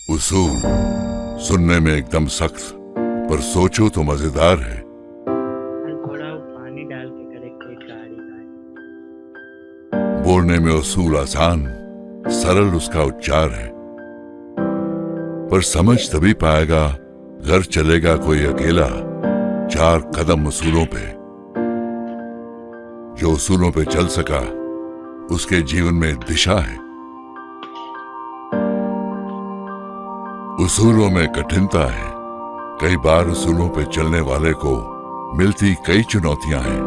उसूल सुनने में एकदम सख्त, पर सोचो तो मजेदार है। कल थोड़ा पानी डाल के करे खेत गाड़ी भाई। बोलने में उसूल आसान, सरल उसका उच्चार है, पर समझ तभी पाएगा घर चलेगा कोई अकेला, चार कदम उसूलों पे। जो उसूलों पे चल सका उसके जीवन में दिशा है। उसूलों में कठिनता है, कई बार उसूलों पे चलने वाले को मिलती कई चुनौतियां हैं।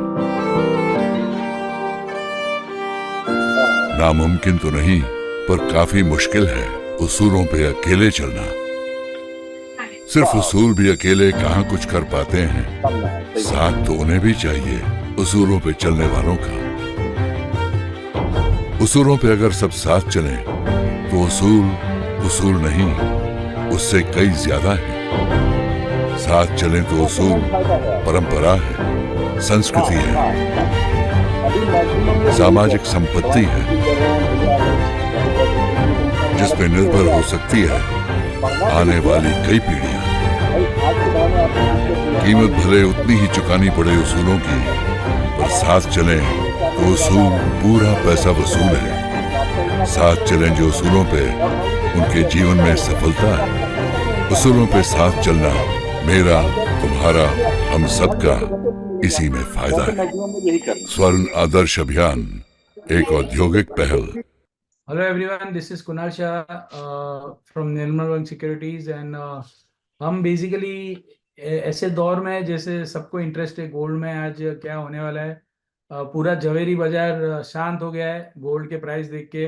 नामुमकिन तो नहीं, पर काफी मुश्किल है उसूलों पे अकेले चलना। सिर्फ उसूल भी अकेले कहां कुछ कर पाते हैं, साथ तो उन्हें भी चाहिए उसूलों पे चलने वालों का। उसूलों पे अगर सब साथ चलें तो उसूल उसूल नहीं, उससे कई ज्यादा है। साथ चलें तो उसूल परंपरा है, संस्कृति है, सामाजिक संपत्ति है, जिस पे निर्भर हो सकती है आने वाली कई पीढ़ियां। कीमत भले उतनी ही चुकानी पड़े उसूलों की, पर साथ चलें तो उसूल पूरा पैसा वसूल है। साथ चलें जो उसूलों पे, उनके जीवन में सफलता है। उसूलों पे साथ चलना मेरा, तुम्हारा, हम सबका इसी में फायदा है। स्वर्ण आदर्श अभियान एक औद्योगिक पहल। Hello everyone, this is Kunal Shah from Nirmal Bang Securities and हम बेसिकली ऐसे दौर में जैसे सबको इंटरेस्ट है गोल्ड में, आज क्या होने वाला है। पूरा जवेरी बाजार शांत हो गया है गोल्ड के प्राइस देख के।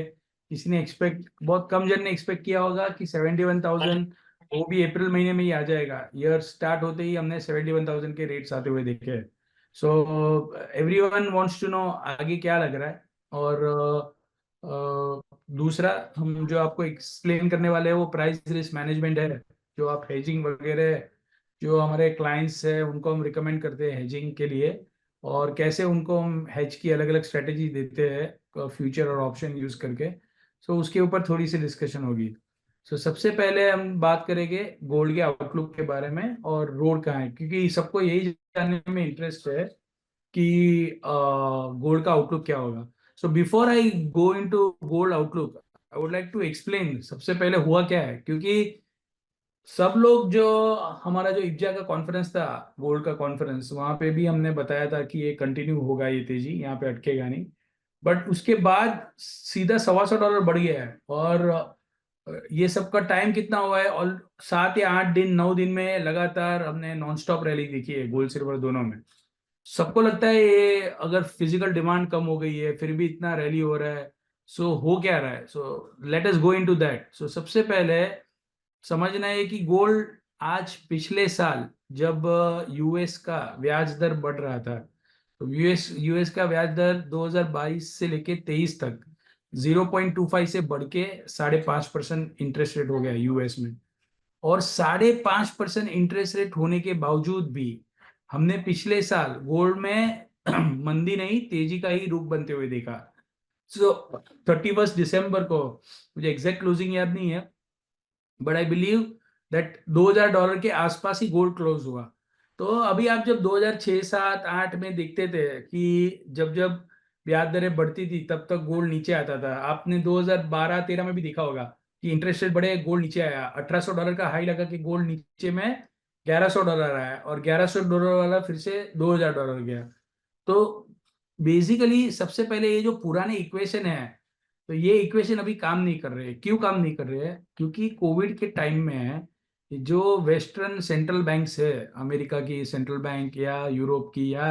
किसी ने एक्सपेक्ट, बहुत कम जन ने एक्सपेक्ट किया होगा कि 71,000 वो भी अप्रैल महीने में ही आ जाएगा। ईयर स्टार्ट होते ही हमने 71,000 के रेट्स आते हुए देखे हैं। So everyone wants to know आगे क्या लग रहा है। और दूसरा हम जो आपको एक्सप्लेन करने वाले हैं वो प्राइस रिस्क मैनेजमेंट है। जो आप हेजिंग वगैरह, जो हमारे क्लाइंट्स है उनको हम रिकमेंड करते हैं हेजिंग के लिए, और कैसे उनको हम हेज की अलग अलग स्ट्रेटेजी देते हैं फ्यूचर और ऑप्शन यूज करके। सो उसके ऊपर थोड़ी सी डिस्कशन होगी। सो सबसे पहले हम बात करेंगे गोल्ड के आउटलुक के बारे में और रोड कहाँ है, क्योंकि सबको यही जानने में इंटरेस्ट है कि गोल्ड का आउटलुक क्या होगा। So before I go into gold outlook, I would like to explain सबसे पहले हुआ क्या है। क्योंकि सब लोग जो, हमारा जो इफ्जा का कॉन्फ्रेंस था, गोल्ड का कॉन्फ्रेंस, वहां पे भी हमने बताया था कि ये कंटिन्यू होगा, ये तेजी यहाँ पे अटकेगा नहीं। बट उसके बाद सीधा $125 बढ़ गया है। और ये सबका टाइम कितना हुआ है, और 7 या 8 दिन 9 दिन में लगातार हमने नॉन स्टॉप रैली देखी है गोल्ड सिल्वर दोनों में। सबको लगता है ये अगर फिजिकल डिमांड कम हो गई है फिर भी इतना रैली हो रहा है, सो हो क्या रहा है। So let us go into that. सो सबसे पहले समझना है कि गोल्ड आज, पिछले साल जब यूएस का ब्याज दर बढ़ रहा था, तो यूएस का ब्याज दर 2022 से लेके 23 तक 0.25 से बढ़ के 5.5% इंटरेस्ट रेट हो गया यूएस में। और 5.5% इंटरेस्ट रेट होने के बावजूद भी हमने पिछले साल गोल्ड में मंदी नहीं, तेजी का ही रुख बनते हुए देखा। सो 31 दिसंबर को, मुझे एग्जैक्ट क्लोजिंग याद नहीं है, बट आई बिलीव दैट $2,000 के आसपास ही गोल्ड क्लोज हुआ। तो अभी आप जब 2006, 7, 8 में देखते थे कि जब जब ब्याज दरें बढ़ती थी तब तक गोल्ड नीचे आता था। आपने 2012-13 में भी देखा होगा कि इंटरेस्ट रेट बढ़े, गोल्ड नीचे आया, $1,800 का हाई लगा कि गोल्ड नीचे में $1,100 आया, और $1,100 वाला फिर से $2,000 गया। तो बेसिकली सबसे पहले ये जो पुराने इक्वेशन है, तो ये इक्वेशन अभी काम नहीं कर रहे। क्यों काम नहीं कर रहे हैं? क्योंकि कोविड के टाइम में जो वेस्टर्न सेंट्रल बैंक्स है, अमेरिका की सेंट्रल बैंक या यूरोप की या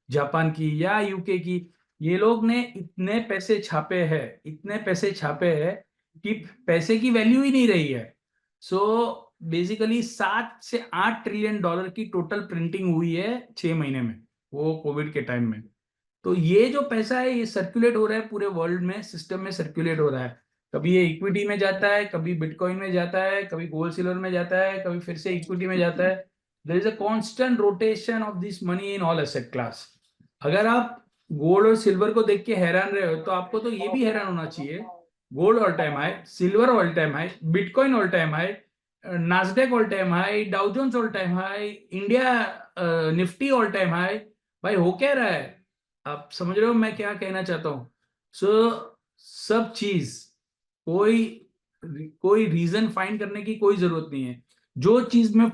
जापान की या यूके की, ये लोग ने इतने पैसे छापे हैं, इतने पैसे छापे हैं कि पैसे की वैल्यू ही नहीं रही है। सो बेसिकली 7 से 8 ट्रिलियन डॉलर की टोटल प्रिंटिंग हुई है 6 महीने में, वो कोविड के टाइम में। तो ये जो पैसा है ये सर्कुलेट हो रहा है पूरे वर्ल्ड में, सिस्टम में सर्कुलेट हो रहा है। कभी ये इक्विटी में जाता है, कभी बिटकॉइन में जाता है, कभी गोल्ड सिल्वर में जाता है, कभी फिर से इक्विटी में जाता है। There is a constant rotation of this money in all asset class. अगर आप गोल्ड और सिल्वर को देख के हैरान रहे हो तो आपको तो ये भी हैरान होना चाहिए gold all time high, silver all time high, bitcoin all time high, Nasdaq all time high, Dow Jones all time high, India Nifty all time high. भाई हो क्या रहा है? आप समझ रहे हो मैं क्या कहना चाहता हूँ? सो सब चीज, कोई कोई रीजन फाइंड करने की कोई जरूरत नहीं है। जो चीज में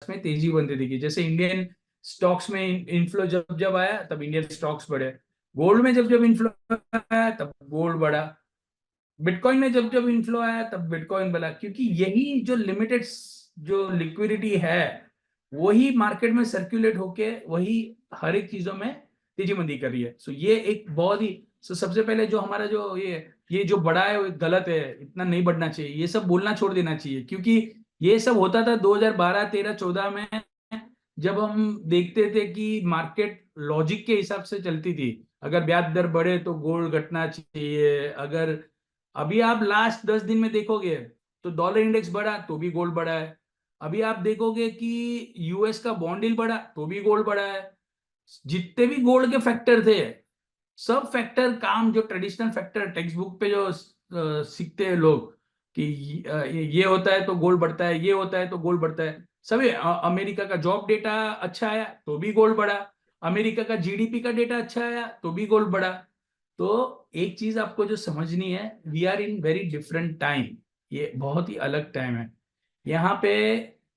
में तेजी बनती दिखी, जैसे इंडियन स्टॉक्स में इन्फ्लो जब जब आया तब इंडियन स्टॉक्स बढ़े, गोल्ड में जब जब इन्फ्लो आया तब गोल्ड बढ़ा, बिटकॉइन में जब जब इन्फ्लो आया तब बिटकॉइन बढ़ा, क्योंकि यही जो लिमिटेड जो लिक्विडिटी है वही मार्केट में सर्कुलेट होके वही हर एक चीजों में तेजी मंदी कर रही है। सो ये एक बहुत ही, सो सबसे पहले जो हमारा जो ये जो बढ़ा है वो गलत है, इतना नहीं बढ़ना चाहिए, ये सब बोलना छोड़ देना चाहिए, क्योंकि ये सब होता था 2012 13 14 में, जब हम देखते थे कि मार्केट लॉजिक के हिसाब से चलती थी। अगर ब्याज दर बढ़े तो गोल्ड घटना चाहिए, अगर अभी आप लास्ट 10 दिन में देखोगे तो डॉलर इंडेक्स बढ़ा तो भी गोल्ड बढ़ा है, अभी आप देखोगे कि यूएस का बॉन्ड यील्ड बढ़ा तो भी गोल्ड बढ़ा है। जितने भी गोल्ड के फैक्टर थे, सब फैक्टर काम, जो ट्रेडिशनल फैक्टर टेक्स्ट बुक पे जो सीखते हैं लोग कि ये होता है तो गोल्ड बढ़ता है, ये होता है तो गोल्ड बढ़ता है, सभी अमेरिका का जॉब डेटा अच्छा आया तो भी गोल्ड बढ़ा, अमेरिका का जीडीपी का डेटा अच्छा आया तो भी गोल्ड बढ़ा। तो एक चीज आपको जो समझनी है, we are in very different time, ये बहुत ही अलग टाइम है यहाँ पे।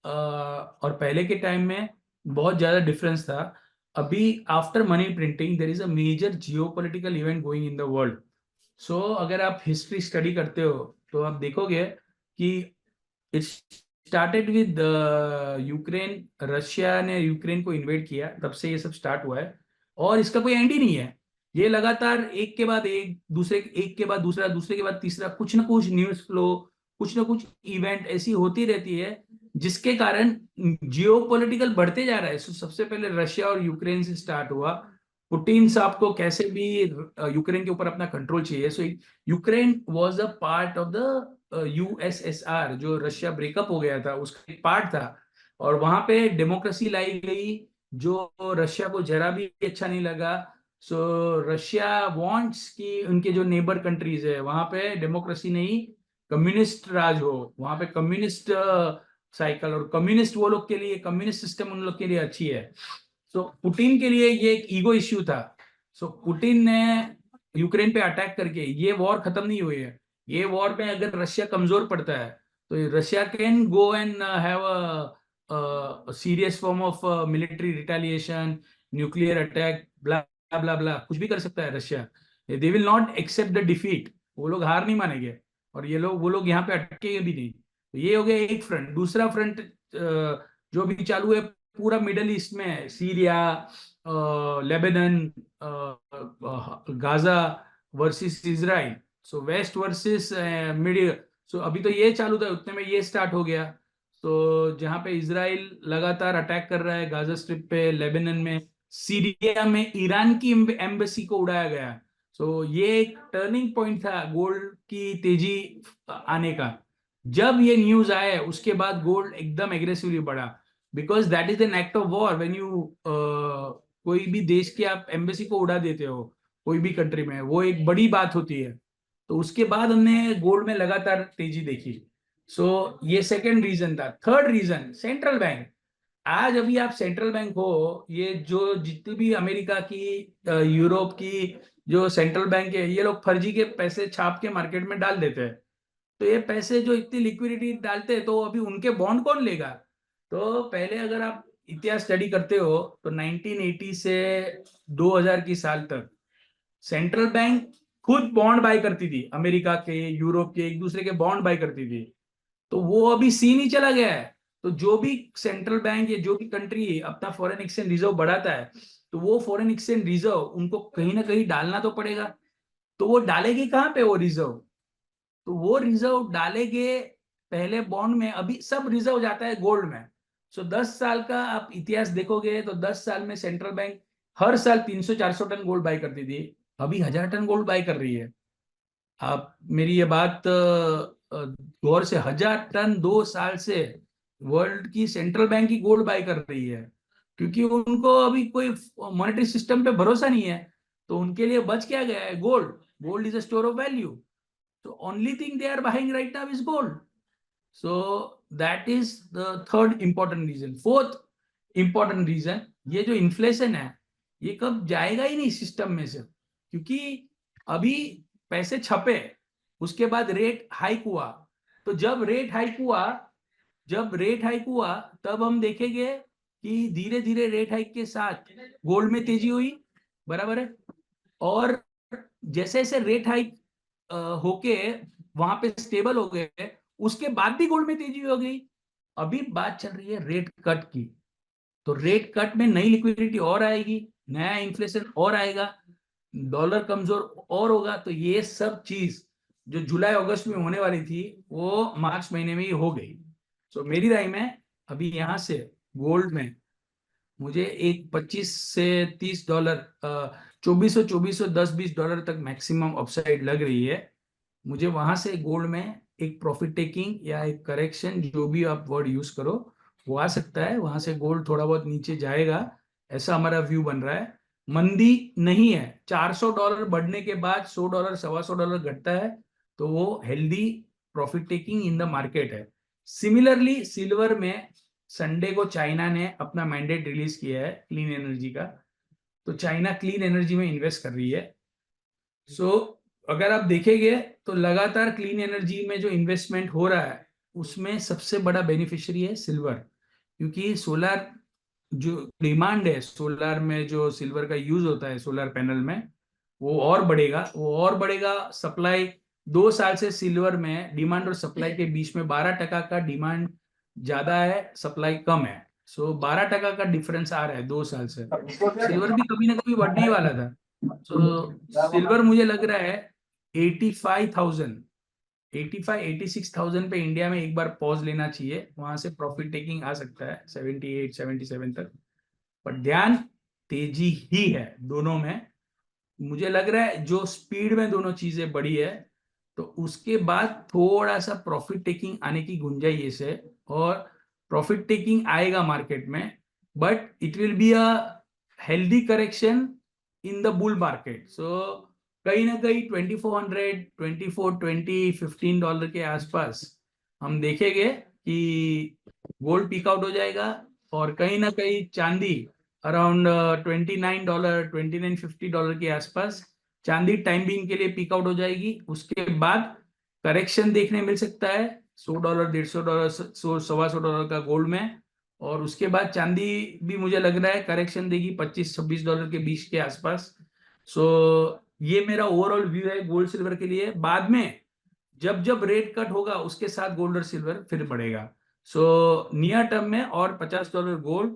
और पहले के टाइम में बहुत ज्यादा डिफरेंस था। अभी after money printing there is a major geopolitical event going in the world. So अगर आप हिस्ट्री स्टडी करते हो तो आप देखोगे कि it started with Ukraine, Russia ने यूक्रेन को इन्वेड किया, तब से ये सब स्टार्ट हुआ है और इसका कोई एंड ही नहीं है। ये लगातार एक के बाद एक, दूसरे एक के बाद दूसरा, दूसरे के बाद तीसरा, कुछ ना कुछ न्यूज फ्लो, कुछ ना कुछ इवेंट ऐसी होती रहती है जिसके कारण जियो पॉलिटिकल बढ़ते जा रहा है। सबसे पहले रशिया और यूक्रेन से स्टार्ट हुआ। पुतिन साहब को कैसे भी यूक्रेन के ऊपर अपना कंट्रोल चाहिए। सो Ukraine was a part of the USSR, जो रशिया ब्रेकअप हो गया था उसका एक पार्ट था, और वहां पे डेमोक्रेसी लाई गई जो रशिया को जरा भी अच्छा नहीं लगा। सो रशिया वांट्स कि उनके जो नेबर कंट्रीज है वहां पे डेमोक्रेसी नहीं, कम्युनिस्ट राज हो, वहां पे कम्युनिस्ट साइकिल, और कम्युनिस्ट वो लोग के लिए, कम्युनिस्ट सिस्टम उन लोग के लिए अच्छी है। सो पुतिन के लिए ये एक ईगो इश्यू था। सो पुतिन ने यूक्रेन पे अटैक करके, ये वॉर खत्म नहीं हुई है, ये वॉर में अगर रशिया कमजोर पड़ता है तो Russia can go and have a serious form of military retaliation, nuclear attack, blah blah blah, कुछ भी कर सकता है Russia. They will not accept the defeat, वो लोग हार नहीं मानेंगे, और ये लोग, वो लोग यहाँ पे अटके भी नहीं। तो ये हो गया एक फ्रंट। दूसरा फ्रंट जो भी चालू है पूरा मिडल ईस्ट में है, Syria, Lebanon, Gaza versus Israel, so west versus middle. So अभी तो ये चालू था, उतने में ये स्टार्ट हो गया। तो जहां पे इजराइल लगातार अटैक कर रहा है गाजा स्ट्रिप पे, लेबनान में, सीरिया में ईरान की एम्बेसी को उड़ाया गया। सो ये एक टर्निंग पॉइंट था गोल्ड की तेजी आने का। जब ये न्यूज आए उसके बाद गोल्ड एकदम एग्रेसिवली बढ़ा, because that is an act of war. When you कोई भी देश की आप एम्बेसी को उड़ा देते हो कोई भी कंट्री में, वो एक बड़ी बात होती है। तो उसके बाद हमने गोल्ड में लगातार तेजी देखी। सो ये सेकंड रीजन था। Third reason, central bank. आज अभी आप सेंट्रल बैंक हो, ये जो जितनी भी अमेरिका की, यूरोप की जो सेंट्रल बैंक है, ये लोग फर्जी के पैसे छाप के मार्केट में डाल देते हैं। तो ये पैसे जो इतनी लिक्विडिटी डालते हैं तो अभी उनके बॉन्ड कौन लेगा? तो पहले अगर आप इतिहास स्टडी करते हो तो 1980 से 2000 की साल तक सेंट्रल बैंक खुद बॉन्ड बाय करती थी, अमेरिका के, यूरोप के, एक दूसरे के बॉन्ड बाय करती थी। तो वो अभी सीन ही चला गया है। तो जो भी सेंट्रल बैंक या जो भी कंट्री अपना फॉरेन एक्सचेंज रिजर्व बढ़ाता है, तो वो फॉरेन एक्सचेंज रिजर्व उनको कहीं ना कहीं डालना तो पड़ेगा। तो वो डालेगी कहाँ पे वो रिजर्व? तो वो रिजर्व डालेंगे पहले बॉन्ड में, अभी सब रिजर्व जाता है गोल्ड में। सो 10 साल का आप इतिहास देखोगे तो 10 साल में सेंट्रल बैंक हर साल 300-400 टन गोल्ड बाय करती थी, अभी 1000 टन गोल्ड बाय कर रही है। आप मेरी ये बात गौर से, 1000 टन 2 साल से वर्ल्ड की सेंट्रल बैंक ही गोल्ड बाय कर रही है, क्योंकि उनको अभी कोई मॉनेटरी सिस्टम पे भरोसा नहीं है। तो उनके लिए बच क्या गया है? Gold. Gold is a store of value. तो only thing they are buying right now is gold. So that is the third important reason. Fourth important reason, ये जो इन्फ्लेशन है ये कब जाएगा ही नहीं सिस्टम में से, क्योंकि अभी पैसे छपे, उसके बाद रेट हाइक हुआ। तो जब रेट हाइक हुआ तब हम देखेंगे कि धीरे धीरे रेट हाइक के साथ गोल्ड में तेजी हुई, बराबर है। और जैसे जैसे रेट हाइक होके वहां पे स्टेबल हो गए, उसके बाद भी गोल्ड में तेजी हो गई। अभी बात चल रही है रेट कट की। तो रेट कट में नई लिक्विडिटी और आएगी, नया इन्फ्लेशन और आएगा, डॉलर कमजोर और होगा। तो ये सब चीज जो जुलाई अगस्त में होने वाली थी वो मार्च महीने में ही हो गई। तो मेरी राय में अभी यहाँ से गोल्ड में मुझे एक 25 से 30 डॉलर, 2400 10-20 डॉलर तक मैक्सिमम अपसाइड लग रही है। मुझे वहां से गोल्ड में एक प्रॉफिट टेकिंग या एक करेक्शन, जो भी आप वर्ड यूज करो, वो आ सकता है। वहां से गोल्ड थोड़ा बहुत नीचे जाएगा, ऐसा हमारा व्यू बन रहा है। मंदी नहीं है। $400 बढ़ने के बाद $100 $125 घटता है, तो वो healthy profit taking in the market है। सिमिलरली सिल्वर में संडे को चाइना ने अपना मैंडेट रिलीज किया है क्लीन एनर्जी का। तो चाइना क्लीन एनर्जी में इन्वेस्ट कर रही है। सो अगर आप देखेंगे तो लगातार क्लीन एनर्जी में जो इन्वेस्टमेंट हो रहा है उसमें सबसे बड़ा बेनिफिशियरी है सिल्वर, क्योंकि सोलर जो डिमांड है, सोलर में जो सिल्वर का यूज होता है सोलर पैनल में, वो और बढ़ेगा। सप्लाई 2 साल से सिल्वर में डिमांड और सप्लाई के बीच में 12% का डिमांड ज्यादा है, सप्लाई कम है। सो 12% का डिफरेंस आ रहा है 2 साल से। सिल्वर भी कभी ना कभी बढ़ने ही वाला था। सो सिल्वर मुझे लग रहा है 85,000, 86,000 पे इंडिया में एक बार पॉज लेना चाहिए। वहां से प्रॉफिट टेकिंग आ सकता है 78 77 तक। पर ध्यान, तेजी ही है दोनों में। मुझे लग रहा है जो स्पीड में दोनों चीजें बढ़ी है, तो उसके बाद थोड़ा सा प्रॉफिट टेकिंग आने की गुंजाइश है। और प्रॉफिट टेकिंग आएगा मार्केट में, but it will be a healthy correction in the bull market. So कहीं ना कहीं 2400 24 20 $15 के आसपास हम देखेंगे कि गोल्ड पीक आउट हो जाएगा। और कहीं ना कहीं चांदी अराउंड $29 $29.50 के आसपास चांदी टाइम बीइंग के लिए पीक आउट हो जाएगी। उसके बाद करेक्शन देखने मिल सकता है $100 $150 $100 का गोल्ड में। और उसके बाद चांदी भी मुझे लग रहा है करेक्शन देगी $25-26 के बीच के आसपास। सो ये मेरा ओवरऑल व्यू है गोल्ड सिल्वर के लिए। बाद में जब जब रेट कट होगा उसके साथ गोल्ड और सिल्वर फिर बढ़ेगा। सो नियर टर्म में और $50 गोल्ड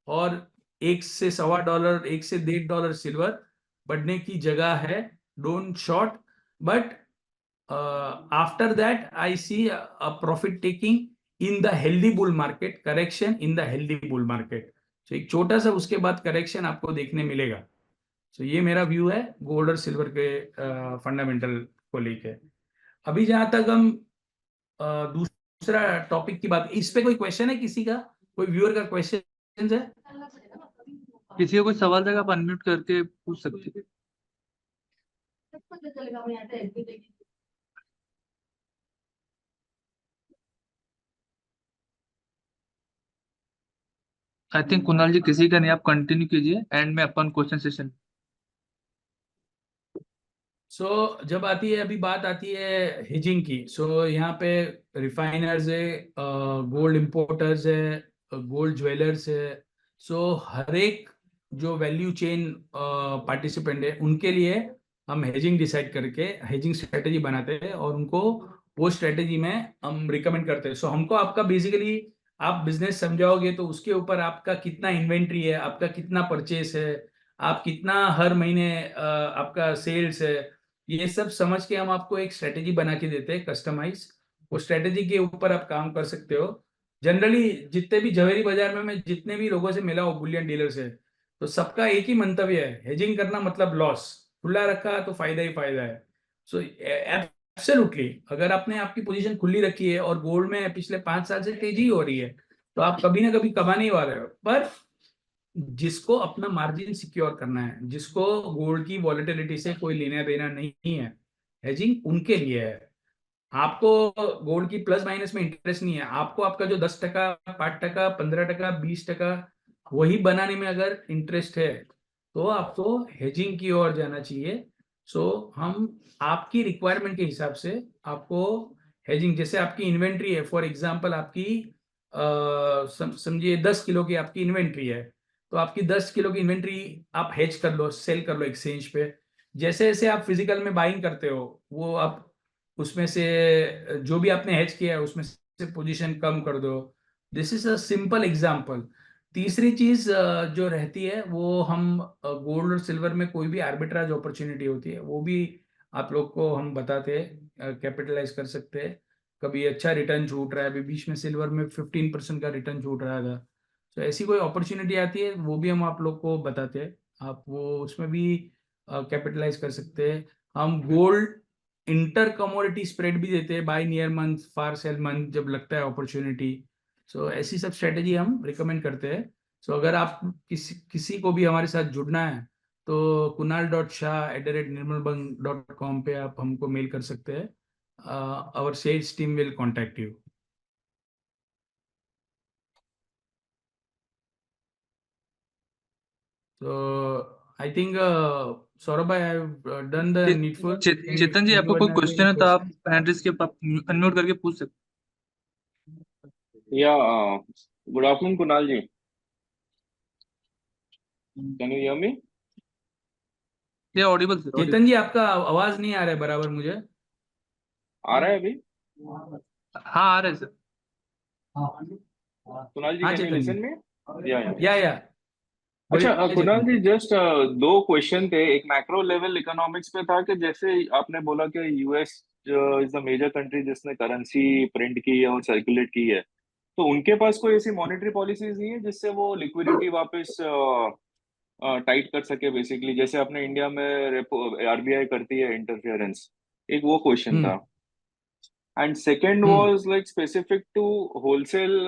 और $1 से $1.25 $1 से $1.5 सिल्वर बढ़ने की जगह है। Don't short, but after that I see a profit taking in the healthy bull market, correction in the healthy bull market. तो एक छोटा सा उसके बाद करेक्शन आपको देखने मिलेगा। तो ये मेरा व्यू है गोल्ड और सिल्वर के फंडामेंटल को लेके। अभी जहां तक हम दूसरा टॉपिक की बात, इस पे कोई क्वेश्चन है किसी का? कोई व्यूअर का क्वेश्चन है? किसी को कोई सवाल रहेगा आप अनम्यूट करके पूछ सकते हैं। आई थिंक कुणाल जी किसी का नहीं, आप कंटिन्यू कीजिए, एंड में अपन क्वेश्चन सेशन। जब आती है, अभी बात आती है हेजिंग की। यहाँ पे रिफाइनर्स है, गोल्ड इंपोर्टर्स है, गोल्ड ज्वेलर्स है। हर एक जो वैल्यू चेन पार्टिसिपेंट है उनके लिए हम हेजिंग डिसाइड करके हेजिंग स्ट्रेटेजी बनाते हैं और उनको वो स्ट्रेटेजी में हम रिकमेंड करते हैं। हमको आपका बेसिकली आप बिजनेस समझाओगे तो उसके ऊपर आपका कितना इन्वेंट्री है, आपका कितना परचेस है, आप कितना हर महीने आपका सेल्स है, ये सब समझ के हम आपको एक स्ट्रेटेजी बना के देते हैं कस्टमाइज। वो स्ट्रेटेजी के ऊपर आप काम कर सकते हो। जनरली जितने भी जवेरी बाजार में मैं जितने भी लोगों से मिला हूँ बुलियन डीलर से, तो सबका एक ही मंतव्य है, हेजिंग करना मतलब लॉस, खुला रखा तो फायदा ही फायदा है। सो एब्सोल्युटली, अगर आपने आपकी पोजीशन खुली रखी है और गोल्ड में पिछले 5 साल से तेजी हो रही है, तो आप कभी ना कभी कमाने ही वाले हो। पर जिसको अपना मार्जिन सिक्योर करना है, जिसको गोल्ड की वॉलेटिलिटी से कोई लेना देना नहीं है, हेजिंग उनके लिए है। आपको गोल्ड की प्लस माइनस में इंटरेस्ट नहीं है, आपको आपका जो 10%, 5%, 15%, 20% वही बनाने में अगर इंटरेस्ट है, तो आपको हेजिंग की ओर जाना चाहिए। सो हम आपकी रिक्वायरमेंट के हिसाब से आपको हेजिंग, जैसे आपकी इन्वेंट्री है, फॉर एग्जांपल आपकी समझिए 10 किलो की आपकी इन्वेंट्री है, तो आपकी 10 किलो की इन्वेंट्री आप हेज कर लो, सेल कर लो एक्सचेंज पे। जैसे जैसे आप फिजिकल में बाइंग करते हो, वो आप उसमें से जो भी आपने हेज किया है उसमें से पोजीशन कम कर दो। This is a simple example. तीसरी चीज जो रहती है, वो हम गोल्ड और सिल्वर में कोई भी आर्बिट्राज अपॉर्चुनिटी होती है, वो भी आप लोग को हम बताते हैं, कैपिटलाइज कर सकते हैं। कभी अच्छा रिटर्न छूट रहा है, अभी बीच में सिल्वर में 15% का रिटर्न छूट रहा था, तो ऐसी कोई अपॉर्चुनिटी आती है वो भी हम आप लोग को बताते हैं, आप वो उसमें भी कैपिटलाइज कर सकते हैं। हम गोल्ड इंटर कमोडिटी स्प्रेड भी देते हैं, buy near month, far sell month, जब लगता है अपॉर्चुनिटी। सो ऐसी सब स्ट्रेटेजी हम रिकमेंड करते हैं। सो अगर आप किसी को भी हमारे साथ जुड़ना है, तो kunal.shah@nirmalbang.com पे आप हमको मेल कर सकते हैं। Our sales team will contact you. तो आई थिंक सौरभ भाई, I have done the needful. Chetan ji, आपको कोई एनीवन हैव क्वेश्चन एनी है तो आप क्वेश्चन? हैंड रेज के अनम्यूट करके पूछ सकते Yeah, good afternoon, Kunal ji. Can you hear me? हैं। ये ऑडिबल सर, ऑडिबल। चेतन जी, आपका आवाज नहीं आ रहा है बराबर मुझे। आ रहा है अभी? हाँ आ रहा है सर। Kunal ji, हाँ can you Chetan ji, listen me? Yeah, yeah. या अच्छा, बोलिए कुणाल चेतन जी, जी। जस्ट दो क्वेश्चन थे। एक मैक्रो लेवल इकोनॉमिक्स पे था कि जैसे आपने बोला कि US is the major country जिसने करेंसी प्रिंट की है और सर्कुलेट की है, तो उनके पास कोई ऐसी मॉनेटरी पॉलिसीज नहीं है जिससे वो लिक्विडिटी वापस टाइट कर सके बेसिकली, जैसे अपने इंडिया में रेपो आरबीआई करती है इंटरफेरेंस। एक वो क्वेश्चन था। Hmm and second hmm was like specific to wholesale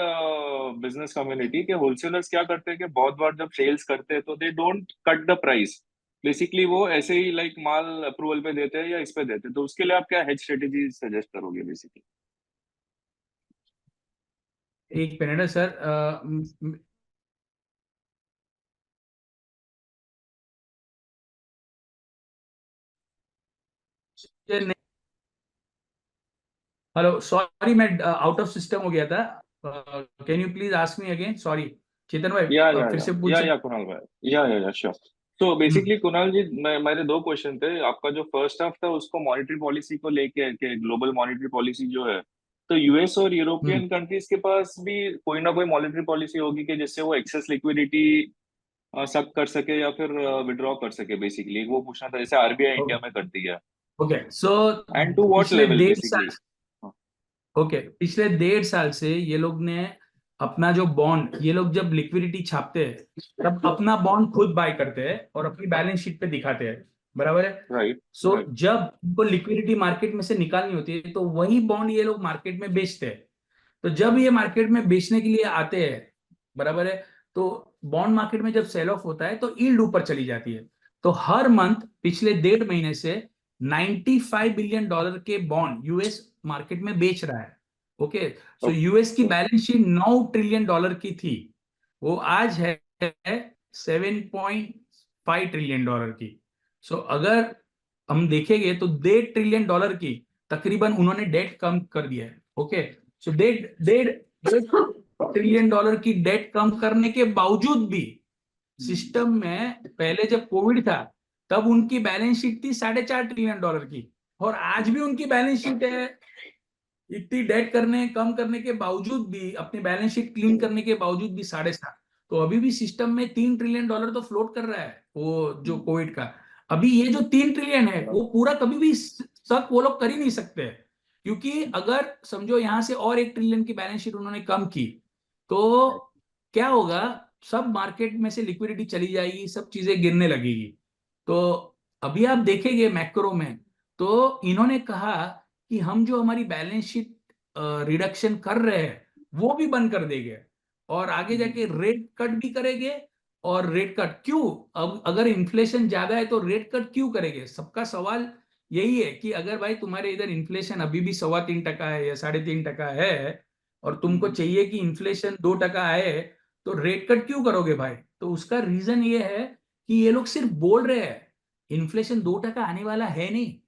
business community के होलसेलर्स क्या करते हैं कि बहुत बार जब सेल्स करते हैं तो they don't cut the price, basically वो ऐसे ही लाइक माल अप्रूवल पे देते हैं या इस पे देते हैं, तो उसके लिए आप क्या हेज स्ट्रेटेजी सजेस्ट करोगे बेसिकली? एक मिनट है सर। हेलो, सॉरी, मैं आउट ऑफ सिस्टम हो गया था। Can you please ask me again? Sorry Chetan भाई, या या फिर या से पूछ सकते? कुणाल भाई, या श्योर। तो हम्म बेसिकली कुणाल जी, मेरे दो क्वेश्चन थे। आपका जो फर्स्ट हाफ था उसको मॉनेटरी पॉलिसी को लेके के ग्लोबल मॉनेटरी पॉलिसी जो है, तो यूएस और हम्म यूरोपियन कंट्रीज के पास भी कोई ना कोई मॉनेटरी पॉलिसी होगी कि जिससे वो एक्सेस लिक्विडिटी सक कर सके या फिर विड्रॉ कर सके, बेसिकली वो पूछना था, जैसे आरबीआई इंडिया में करती है। Okay, so and to what पिछले लेवल 1.5 साल, बेसिकली? ओके, पिछले 1.5 साल से ये लोग ने अपना जो बॉन्ड, ये लोग जब लिक्विडिटी छापते हैं तब अपना बॉन्ड खुद बाय करते हैं और अपनी बैलेंस शीट पे दिखाते हैं, बराबर है। राइट, सो राइट। जब उनको लिक्विडिटी मार्केट में से निकालनी होती है, तो वही बॉन्ड ये लोग मार्केट में बेचते हैं। तो जब ये मार्केट में बेचने के लिए आते हैं, बराबर है, तो बॉन्ड मार्केट में जब सेल ऑफ होता है तो यील्ड ऊपर चली जाती है। तो हर मंथ पिछले 1.5 महीने से $95 बिलियन के बॉन्ड यूएस मार्केट में बेच रहा है। ओके, सो यूएस की बैलेंस शीट $9 ट्रिलियन की थी, वो आज है $7.5 ट्रिलियन की। सो अगर हम देखेंगे तो $1.5 ट्रिलियन की तकरीबन उन्होंने डेट कम कर दिया है। ओके, सो $1.5 ट्रिलियन की डेट कम करने के बावजूद भी सिस्टम में, पहले जब कोविड था तब उनकी बैलेंस शीट थी $4.5 ट्रिलियन की, और आज भी उनकी बैलेंस शीट है इतनी डेट कम करने के बावजूद भी, अपनी बैलेंस शीट क्लीन करने के बावजूद भी 7.5। तो अभी भी सिस्टम में $3 ट्रिलियन तो फ्लोट कर रहा है, वो जो कोविड का। अभी ये जो 3 ट्रिलियन है वो पूरा कभी भी सक वो लोग कर ही नहीं सकते, क्योंकि अगर समझो यहां से और 1 ट्रिलियन की बैलेंस शीट उन्होंने कम की, तो क्या होगा, सब मार्केट में से लिक्विडिटी चली जाएगी, सब चीजें गिरने लगेगी। तो अभी आप देखेंगे मैक्रो में, तो इन्होंने कहा कि हम जो हमारी बैलेंस शीट रिडक्शन कर रहे हैं वो भी बंद कर देंगे और आगे जाके रेट कट भी करेंगे। और रेट कट क्यों, अब अगर इन्फ्लेशन ज्यादा है तो रेट कट क्यों करेंगे? सबका सवाल यही है कि अगर भाई तुम्हारे इधर इन्फ्लेशन अभी भी 3.25% है या 3.5% है और तुमको चाहिए कि इन्फ्लेशन 2% आए, तो रेट कट क्यों करोगे भाई? तो उसका रीजन ये है कि ये लोग सिर्फ बोल रहे हैं, इन्फ्लेशन 2% आने वाला है नहीं,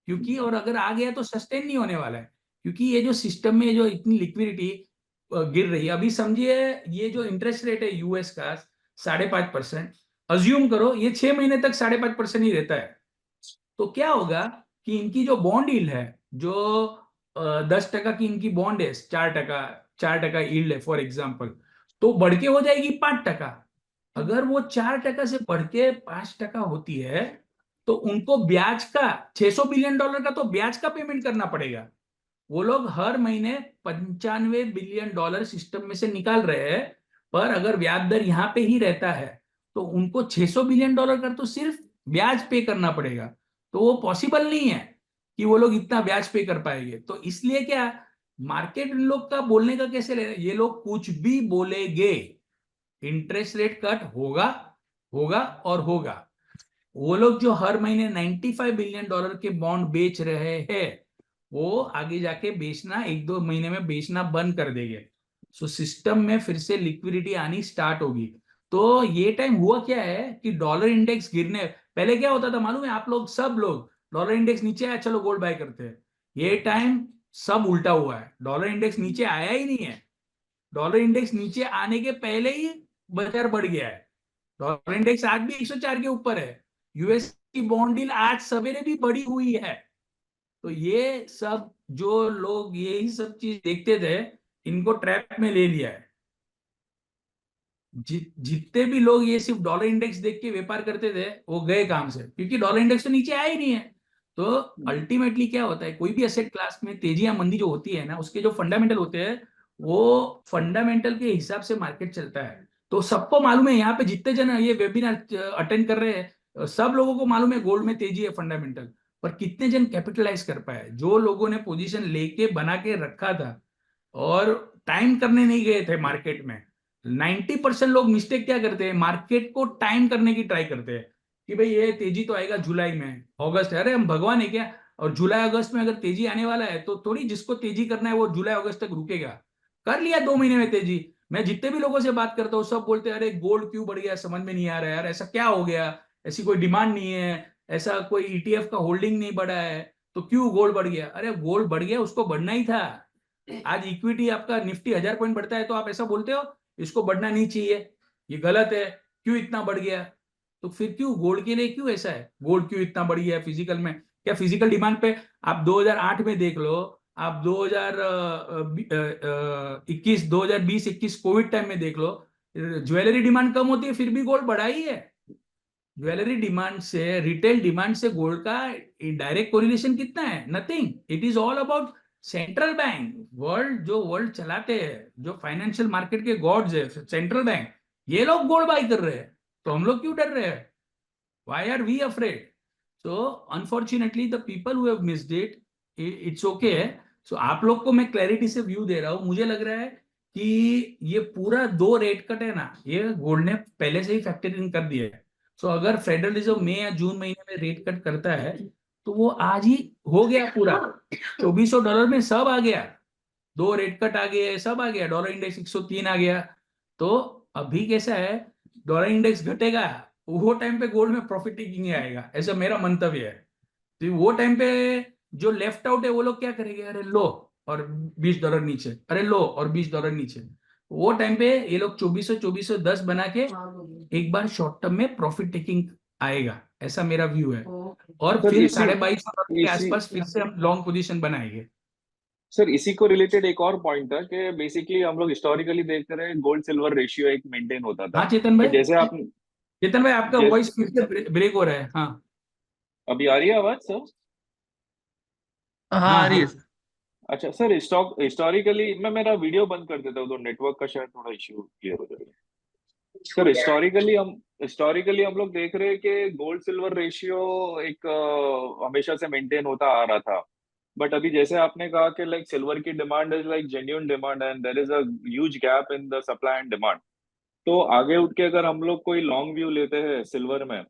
क्योंकि और अगर आ गया तो सस्टेन नहीं होने वाला है, क्योंकि ये जो सिस्टम में जो इतनी लिक्विडिटी गिर रही है। अभी समझिए ये जो इंटरेस्ट रेट है यूएस का 5.5%, अज्यूम करो ये 6 महीने तक 5.5% ही रहता है, तो क्या होगा कि इनकी जो बॉन्ड यील्ड है, जो 10% की इनकी बॉन्ड है, 4% यील्ड है फॉर एग्जाम्पल, तो बढ़ के हो जाएगी 5%। अगर वो 4% से बढ़ के 5% होती है तो उनको ब्याज का $600 बिलियन का तो ब्याज का पेमेंट करना पड़ेगा। वो लोग हर महीने $95 बिलियन सिस्टम में से निकाल रहे हैं, पर अगर ब्याज दर यहां पे ही रहता है तो उनको $600 बिलियन का तो सिर्फ ब्याज पे करना पड़ेगा। तो वो पॉसिबल नहीं है कि वो लोग इतना ब्याज पे कर पाएंगे। तो इसलिए क्या, मार्केट इन लोग का बोलने का कैसे ले रहे हैं, ये लोग कुछ भी बोलेंगे, इंटरेस्ट रेट कट होगा होगा और होगा। वो लोग जो हर महीने $95 बिलियन के बॉन्ड बेच रहे हैं वो आगे जाके बेचना 1-2 महीने में बेचना बंद कर देंगे। सो सिस्टम में फिर से लिक्विडिटी आनी स्टार्ट होगी। तो ये टाइम हुआ क्या है कि डॉलर इंडेक्स गिरने, पहले क्या होता था मालूम है आप लोग, सब लोग डॉलर इंडेक्स नीचे आया चलो गोल्ड बाय करते हैं। ये टाइम सब उल्टा हुआ है, डॉलर इंडेक्स नीचे आया ही नहीं है। डॉलर इंडेक्स नीचे आने के पहले ही बाजार बढ़ गया है। डॉलर इंडेक्स आज भी 104 के ऊपर है। यूएस की बॉन्ड डील आज सवेरे भी बढ़ी हुई है। तो ये सब जो लोग यही सब चीज देखते थे, इनको ट्रैप में ले लिया है। जितने भी लोग ये सिर्फ डॉलर इंडेक्स देख के व्यापार करते थे वो गए काम से, क्योंकि डॉलर इंडेक्स तो नीचे आया ही नहीं है। तो अल्टीमेटली क्या होता है, कोई भी एसेट क्लास में तेजी या मंदी जो होती है ना, उसके जो फंडामेंटल होते हैं वो फंडामेंटल के हिसाब से मार्केट चलता है। तो सबको मालूम है, यहाँ पे जितने जन ये वेबिनार अटेंड कर रहे हैं सब लोगों को मालूम है गोल्ड में तेजी है फंडामेंटल, पर कितने जन कैपिटलाइज कर पाए? जो लोगों ने पोजीशन लेके बना के रखा था और टाइम करने नहीं गए थे मार्केट में। 90% लोग मिस्टेक क्या करते हैं, मार्केट को टाइम करने की ट्राई करते हैं कि भाई ये तेजी तो आएगा जुलाई में, अगस्त है, अरे हम भगवान है क्या? और जुलाई अगस्त में अगर तेजी आने वाला है तो थोड़ी जिसको तेजी करना है वो जुलाई अगस्त तक रुकेगा। कर लिया 2 महीने में तेजी। मैं जितने भी लोगों से बात करता हूँ सब बोलते हैं अरे गोल्ड क्यों बढ़ गया, समझ में नहीं आ रहा है यार, ऐसा क्या हो गया, ऐसी कोई डिमांड नहीं है, ऐसा कोई ईटीएफ का होल्डिंग नहीं बढ़ा है तो क्यों गोल्ड बढ़ गया? अरे गोल्ड बढ़ गया, उसको बढ़ना ही था। आज इक्विटी आपका निफ्टी 1000 पॉइंट बढ़ता है तो आप ऐसा बोलते हो इसको बढ़ना नहीं चाहिए, ये गलत है, क्यों इतना बढ़ गया? तो फिर क्यों गोल्ड के लिए क्यों ऐसा है, गोल्ड क्यों इतना बढ़ गया फिजिकल में? क्या फिजिकल डिमांड पे आप 2008 में देख लो, आप 2021 2020-21 कोविड टाइम में देख लो, ज्वेलरी डिमांड कम होती है फिर भी गोल्ड बढ़ा ही है। ज्वेलरी डिमांड से, रिटेल डिमांड से गोल्ड का डायरेक्ट कोरिलेशन कितना है? Nothing. It is all about central bank, world चलाते हैं, जो फाइनेंशियल मार्केट के गॉड्स है सेंट्रल बैंक, ये लोग गोल्ड बाय कर रहे हैं तो हम लोग क्यों डर रहे हैं? Why are we afraid? So unfortunately the people who have missed it, it's okay. So आप लोग को मैं क्लैरिटी से व्यू दे रहा हूं। मुझे लग रहा है कि ये पूरा 2 रेट कट है ना, ये गोल्ड ने पहले से ही फैक्टर इन कर दिया है। सो अगर फेडरल रिजर्व मई या जून महीने में रेट कट करता है तो वो आज ही हो गया पूरा, $2400 में सब आ गया, 2 रेट कट आ गए, सब आ गया, डॉलर इंडेक्स 103 आ गया। तो अभी कैसा है, डॉलर इंडेक्स घटेगा वो टाइम पे गोल्ड में प्रॉफिट टेकिंग आएगा, ऐसा मेरा मंतव्य है। तो वो टाइम पे जो लेफ्ट आउट है वो लोग क्या करेंगे, अरे लो और $20 नीचे, अरे लो और $20 नीचे। वो टाइम पे ये लोग 2410 बना के एक बार शॉर्ट टर्म में प्रॉफिट टेकिंग आएगा, ऐसा मेरा व्यू है। और सर फिर इसी 2250 के इसी आसपास फिर से हम लॉन्ग पोजीशन बनाएंगे। सर इसी को रिलेटेड एक और पॉइंट था कि बेसिकली हम लोग हिस्टोरिकली देख रहे हैं गोल्ड सिल्वर रेशियो एक मेंटेन होता था। हाँ चेतन तो भाई, जैसे आप चेतन भाई आपका जैसे वॉइस फिर से ब्रेक हो रहा है। हाँ अभी आ रही है आवाज सर? हाँ हाँ आ रही है हाँ। सर। अच्छा सर, हिस्टोरिकली मैं मेरा वीडियो बंद कर देता हूँ तो नेटवर्क का शायद थोड़ा इश्यू क्लियर हो जाएगा। सर हिस्टोरिकली हम लोग देख रहे हैं कि गोल्ड सिल्वर रेशियो एक हमेशा से मेंटेन होता आ रहा था। बट अभी जैसे आपने कहा कि लाइक सिल्वर की demand is like genuine demand and there is a huge gap in the supply and demand. तो आगे उठ के अगर हम लोग कोई लॉन्ग व्यू लेते हैं सिल्वर में,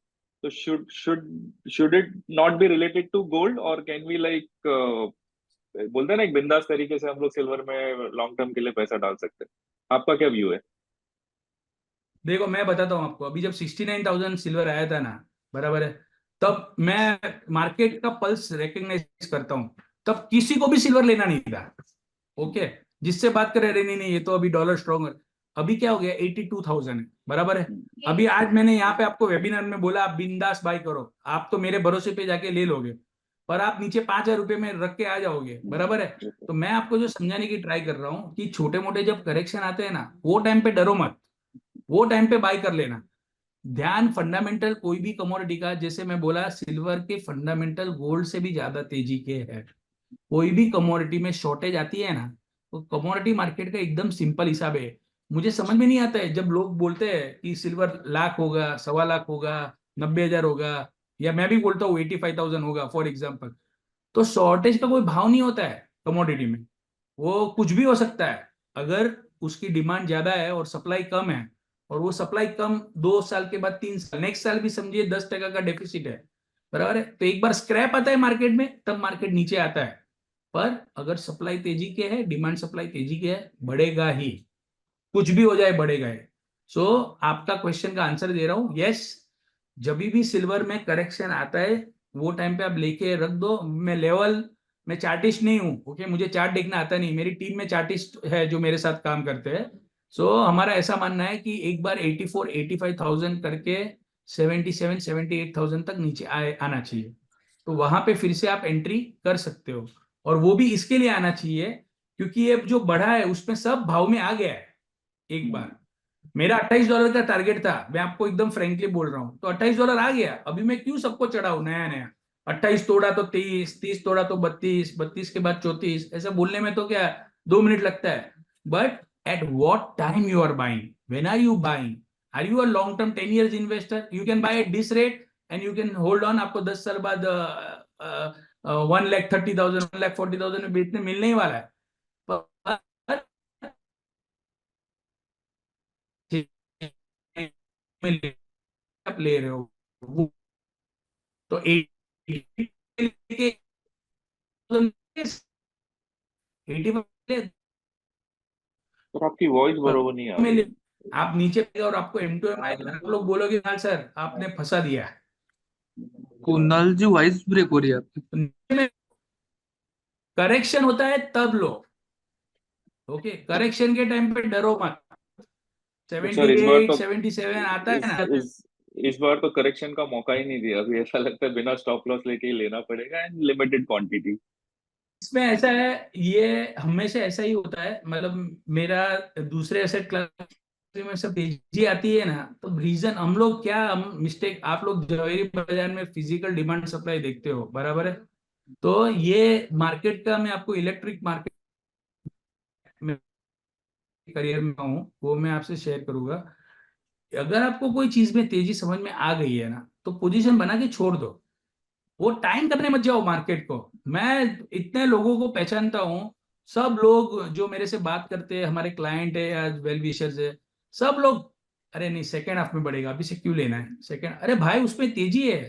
तो should it not be related to gold, और कैन वी लाइक बोलते हैं ना एक बिंदास तरीके से हम लोग सिल्वर में लॉन्ग टर्म के लिए पैसा डाल सकते हैं? आपका क्या व्यू है? देखो मैं बताता हूँ आपको, अभी जब 69,000 सिल्वर आया था ना, बराबर है, तब मैं मार्केट का पल्स रिकग्नाइज करता हूँ। तब किसी को भी सिल्वर लेना नहीं था। ओके, जिससे बात करें, अरे नहीं नहीं, ये तो अभी डॉलर स्ट्रॉन्ग है। अभी क्या हो गया, 82,000 है, बराबर है। अभी आज मैंने यहाँ पे आपको वेबिनार में बोला आप बिंदास बाय करो, आप तो मेरे भरोसे पे जाके ले लोगे, पर आप नीचे 5,000 रुपए में रख के आ जाओगे, बराबर है। तो मैं आपको जो समझाने की ट्राई कर रहा हूँ कि छोटे मोटे जब करेक्शन आते हैं ना, वो टाइम पे डरो मत, वो टाइम पे बाय कर लेना। ध्यान फंडामेंटल कोई भी कमोडिटी का, जैसे मैं बोला सिल्वर के फंडामेंटल गोल्ड से भी ज्यादा तेजी के है। कोई भी कमोडिटी में शॉर्टेज आती है ना, तो कमोडिटी मार्केट का एकदम सिंपल हिसाब है। मुझे समझ में नहीं आता है जब लोग बोलते हैं कि सिल्वर लाख होगा, 1.25 लाख होगा, 90,000 होगा, या मैं भी बोलता हूँ 85,000 होगा फॉर एग्जाम्पल। तो शॉर्टेज का कोई भाव नहीं होता है कमोडिटी में, वो कुछ भी हो सकता है। अगर उसकी डिमांड ज्यादा है और सप्लाई कम है, और वो सप्लाई कम 2 साल के बाद 3 साल, नेक्स्ट साल भी समझिए 10% का डेफिसिट है, बराबर है, तो एक बार स्क्रैप आता है मार्केट में, तब मार्केट नीचे आता है। पर अगर सप्लाई तेजी के है, डिमांड सप्लाई तेजी के है, बढ़ेगा ही, कुछ भी हो जाए बढ़ेगा ही। सो आपका क्वेश्चन का आंसर दे रहा हूं, यस, जब भी सिल्वर में करेक्शन आता है, वो टाइम पे आप लेके रख दो। मैं चार्टिस्ट नहीं हूँ, ओके, मुझे चार्ट देखना आता नहीं, मेरी टीम में चार्टिस्ट है जो मेरे साथ काम करते हैं। सो हमारा ऐसा मानना है कि एक बार 84-85,000 करके 77-78,000 तक नीचे आना चाहिए, तो वहां पे फिर से आप एंट्री कर सकते हो। और वो भी इसके लिए आना चाहिए क्योंकि ये जो बढ़ा है उसमें सब भाव में आ गया है एक बार। मेरा $28 का टारगेट था, मैं आपको एकदम फ्रेंकली बोल रहा हूँ, तो $28 आ गया। अभी मैं क्यों सबको चढ़ाऊं नया नया, 28 तोड़ा तो 23, 30 तोड़ा तो 32, 32 के बाद 34, ऐसा बोलने में तो क्या 2 मिनट लगता है। But at what time you are buying, when are you buying, are you a long term 10 years investor, you can buy at this rate and you can hold on. आपको 10 साल बाद 1,30,000, 1,40,000 में बेचने मिलने ही वाला है। पर आप ले रहे हो वो, तो 80 और आपकी वॉइस बरोबर नहीं आ में रही ले, है। आप नीचे पे और आपको M2M आएगा, आप लोग बोलोगे हाँ सर आपने फंसा दिया है। कुणाल जी वॉइस ब्रेक हो रही है आपकी। तो नीचे में करेक्शन होता है तब लो, ओके, करेक्शन के टाइम पे डरो मत। तो सर इस बार 78, तो 77 आता है इस ना, इस इस बार तो करेक्शन का मौका ही नहीं दिया। अभी ऐसा लगता है बिना स्टॉप लॉस लेके ही लेना पड़ेगा एंड लिमिटेड क्वांटिटी। इसमें ऐसा है, ये हमेशा ऐसा ही होता है, मतलब मेरा दूसरे एसेट क्लास में सब तेजी आती है ना, तो रीजन हम लोग क्या, हम मिस्टेक, आप लोग जवेरी बाजार में फिजिकल डिमांड सप्लाई देखते हो, बराबर है। तो ये मार्केट का, मैं आपको इलेक्ट्रिक मार्केट में करियर में हूँ, वो मैं आपसे शेयर करूंगा। अगर आपको कोई चीज में तेजी समझ में आ गई है ना, तो पोजीशन बना के छोड़ दो, वो टाइम करने मत जाओ मार्केट को। मैं इतने लोगों को पहचानता हूँ, सब लोग जो मेरे से बात करते हैं, हमारे क्लाइंट है या वेल विशर्स है, सब लोग, अरे नहीं सेकेंड हाफ में बढ़ेगा, अभी से क्यों लेना है सेकेंड, अरे भाई उसमें तेजी है।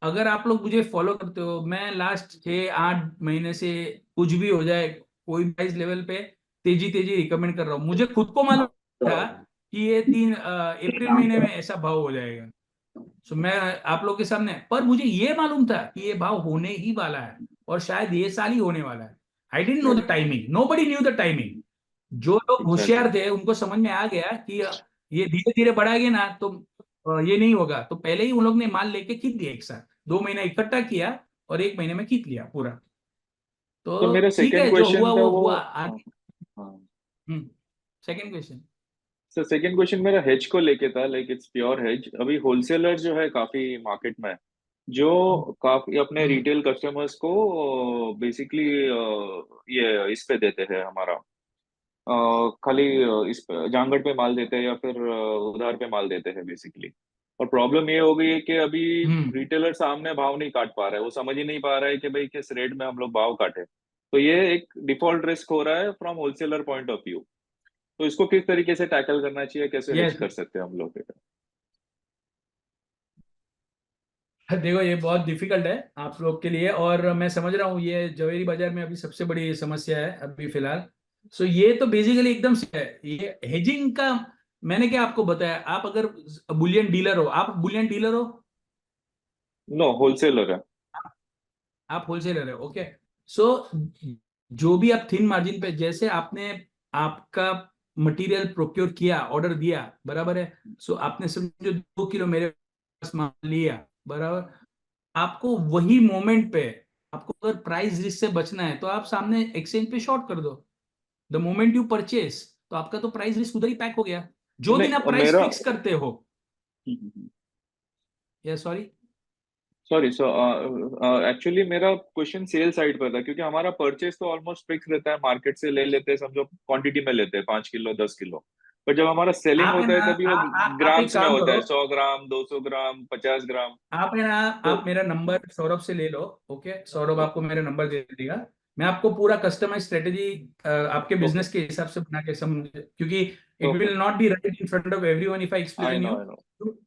अगर आप लोग मुझे फॉलो करते हो, मैं लास्ट 6-8 महीने से कुछ भी हो जाए, कोई प्राइस लेवल पे तेजी तेजी रिकमेंड कर रहा हूँ। मुझे खुद को मालूम था कि ये 3 अप्रैल महीने में ऐसा भाव हो जाएगा। सो मैं आप लोग के सामने, पर मुझे ये मालूम था कि ये भाव होने ही वाला है, और शायद ये साल ही होने वाला है। I didn't know the timing, nobody knew the timing. जो लोग एग्जैक्टली। होशियार थे उनको समझ में आ गया कि ये धीरे धीरे बढ़ाएंगे ना, तो ये नहीं होगा, तो पहले ही उन लोग ने माल लेके खींच दिया, एक साथ 2 महीना इकट्ठा किया और 1 महीने में खींच लिया पूरा। तो तो मेरा ठीक सेकंड है, जो हुआ क्वेश्चन था वो वो, हुआ। हाँ हाँ, second question. Sir second question मेरा हेज को लेके था। Like it's pure hedge. अभी होलसेलर जो है काफी मार्केट में, जो काफी अपने रिटेल कस्टमर्स को बेसिकली ये इस पे देते हैं हमारा, खाली इस पे जांगड़ पे माल देते हैं या फिर उधार पे माल देते हैं बेसिकली। और प्रॉब्लम ये हो गई है कि अभी हम्म रिटेलर सामने भाव नहीं काट पा रहा है, वो समझ ही नहीं पा रहा है कि भाई किस रेट में हम लोग भाव काटे। तो ये एक डिफॉल्ट रिस्क हो रहा है from wholesaler point of view. तो इसको किस तरीके से टैकल करना चाहिए, कैसे हेज यस। कर सकते हैं हम लोग? देखो ये बहुत डिफिकल्ट है आप लोग के लिए, और मैं समझ रहा हूँ ये जवेरी बाजार में अभी सबसे बड़ी समस्या है अभी फिलहाल। सो ये तो बेसिकली एकदम से है ये हेजिंग का। मैंने क्या आपको बताया, आप अगर बुलियन डीलर हो, आप बुलियन डीलर हो, नो, होलसेलर है। आप होलसेलर है, ओके। सो जो भी आप थिन मार्जिन पे, जैसे आपने आपका मटेरियल प्रोक्योर किया, ऑर्डर दिया, बराबर है। सो आपने समझो 2 किलो मेरे पास माल लिया, बराबर। आपको वही मोमेंट पे, आपको अगर प्राइस रिस्क से बचना है तो आप सामने एक्सचेंज पे शॉर्ट कर दो। द मोमेंट यू परचेस, तो आपका तो प्राइस रिस्क उधर ही पैक हो गया। जो दिन आप नहीं, प्राइस मेरा फिक्स करते हो, या सॉरी। सॉरी सर, एक्चुअली मेरा क्वेश्चन सेल साइड पर था, क्योंकि हमारा परचेस तो ऑलमोस्ट फिक्स रहता है, मार्केट से ले लेते हैं, समझो क्वांटिटी में लेते हैं 5 किलो 10 किलो। पर जब हमारा सेलिंग आप है होता है ना, तभी वो आप एक ग्राम्स में काम होता करो, है, 100 ग्राम, 200 ग्राम, 50 ग्राम। आप है ना, तो आप मेरा नंबर सौरभ से ले लो। ओके, सौरभ ओ, आपको मेरा नंबर दे देगा। मैं आपको पूरा कस्टमाइज स्ट्रेटेजी आपके ओके बिजनेस के हिसाब से बना के समझ, क्योंकि it okay, will not be right in front of everyone if I explain you. I know,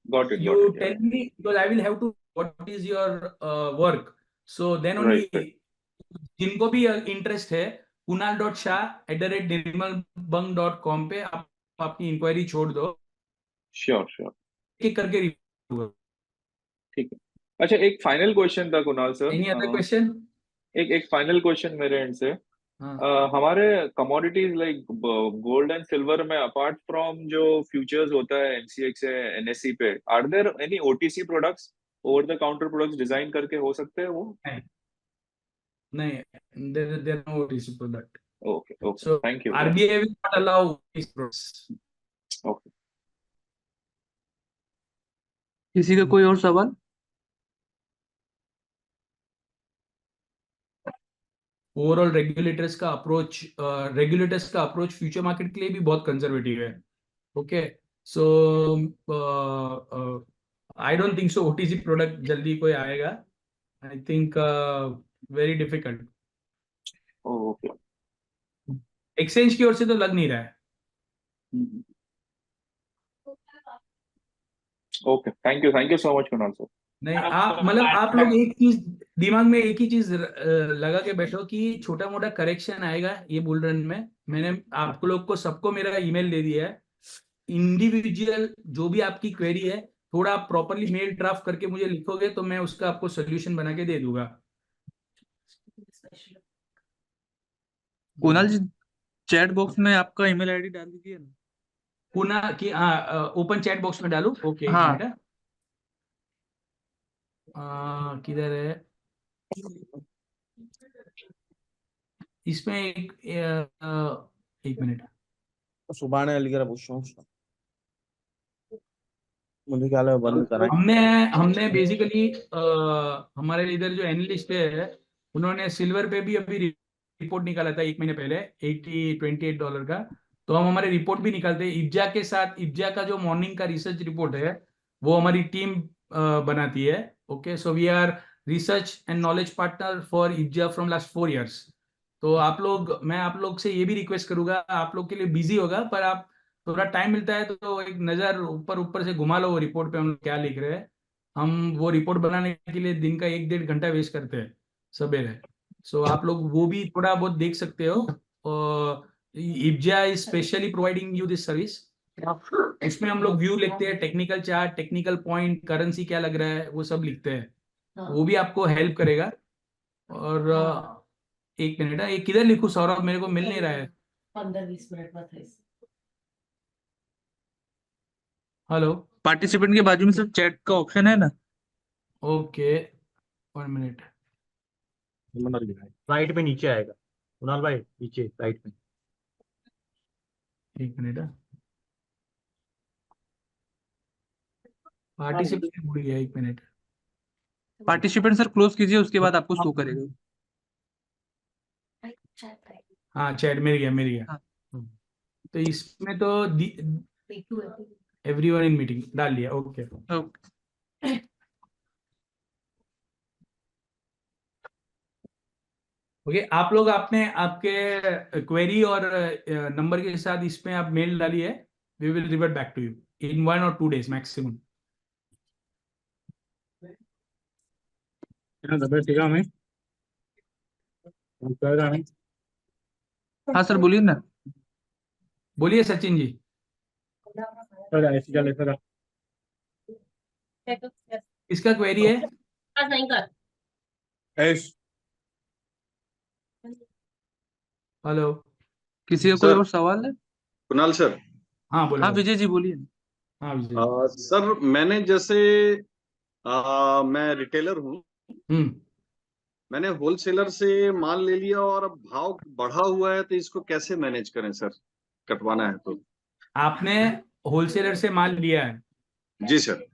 got You it tell यार। me because I will have to what is your work. So then only right right, जिनको भी interest है, kunal.shah@nirmalbang.com पे आप अपनी inquiry छोड़ दो, sure sure, एक करके review। ठीक है। अच्छा, एक फाइनल क्वेश्चन था Kunal sir. Any other question? एक एक फाइनल क्वेश्चन मेरे एंड से। हाँ। हमारे commodities like gold and silver में, अपार्ट फ्रॉम जो फ्यूचर्स होता है एमसीएक्स है, एनएससी पे, are there any OTC products, over the counter products design करके हो सकते हैं वो? नहीं, नहीं, there are no OTC product. Okay okay, So thank you यार। RBI will not allow these products. Okay. किसी का कोई और सवाल? ओवरऑल रेगुलेटर्स का अप्रोच फ्यूचर मार्केट के लिए भी बहुत कंजर्वेटिव है। Okay, so I don't think so OTC product जल्दी कोई आएगा। I think very difficult. Okay exchange की ओर से तो लग नहीं रहा है। Okay, thank you so much Kunal sir. नहीं, आप मतलब आप लोग एक चीज दिमाग में, एक ही चीज लगा के बैठो कि छोटा मोटा करेक्शन आएगा ये बुल रन में। मैंने आप लोग को सबको मेरा ईमेल दे दिया है। इंडिविजुअल जो भी आपकी क्वेरी है, थोड़ा आप प्रॉपरली मेल ड्राफ्ट करके मुझे लिखोगे तो मैं उसका आपको सोल्यूशन बना के दे दूंगा। कुणाल जी, चैट बॉक्स में आपका ईमेल आईडी डाल दीजिए ना। पुनः कि हाँ, ओपन चैट बॉक्स में डालू? ओके, एक हाँ, मिनट। किधर है इसमें एक मिनट। सुबह ने अली करा पूछ रहा हूँ, मुझे क्या लगा बंद करा है। हमने हमने बेसिकली हमारे इधर जो एनालिस्ट है, उन्होंने सिल्वर पे भी अभी रिपोर्ट निकाला था 1 महीने पहले, $28 का। तो हम हमारे रिपोर्ट भी निकालते हैं इब्जा के साथ। इब्जा का जो मॉर्निंग का रिसर्च रिपोर्ट है वो हमारी टीम बनाती है। Okay, so we are research and knowledge partner for IBJA from last 4 years। तो आप लोग, मैं आप लोग से ये भी रिक्वेस्ट करूंगा, आप लोग के लिए बिजी होगा पर आप थोड़ा टाइम मिलता है तो एक नज़र ऊपर ऊपर से घुमा लो वो रिपोर्ट पे हम लोग क्या लिख रहे हैं। हम वो रिपोर्ट बनाने के लिए दिन का 1-1.5 घंटा वेस्ट करते हैं सवेरे। सो आप लोग वो भी थोड़ा बहुत देख सकते हो। और IBJA is specially providing you this service. उसमें हम लोग व्यू लिखते हैं, technical chart, technical point, currency क्या लग रहा है, वो सब लिखते हैं। वो भी आपको हेल्प करेगा। और एक मिनट है, ये किधर लिखूं सौरभ, मेरे को मिल नहीं रहा है। 15-20 मिनट बाद है। हेलो। पार्टिसिपेंट के बाजू में सर चैट का ऑप्शन है ना। Okay, 1 minute. राइट में नीचे आएगा कुणाल भाई, नीचे राइट में। 1 मिनट, पार्टिसिपेंट भूल गया, 1 मिनट। पार्टिसिपेंट सर क्लोज कीजिए, उसके बाद आपको शो करेगा। हाँ, चैट मिल गया, मिल गया। हाँ। तो इसमें तो एवरीवन इन मीटिंग डाल लिया, ओके। ओके। ओके, आप लोग आपने आपके क्वेरी और नंबर के साथ इसमें आप मेल डालिए, we will revert back to you in 1 or 2 days maximum. हाँ सर बोलिए ना। बोलिए सचिन जी। किसका क्वेरी है? हेलो, किसी का कोई सर और सवाल है? कुणाल सर, हाँ बोलो हाँ बोलो। विजय जी बोलिए ना। हाँ विजय जी। सर मैंने जैसे मैं रिटेलर हूँ। हम्म। मैंने होलसेलर से माल ले लिया और अब भाव बढ़ा हुआ है, तो इसको कैसे मैनेज करें सर, कटवाना है तो। आपने होलसेलर से माल लिया है, जी सर।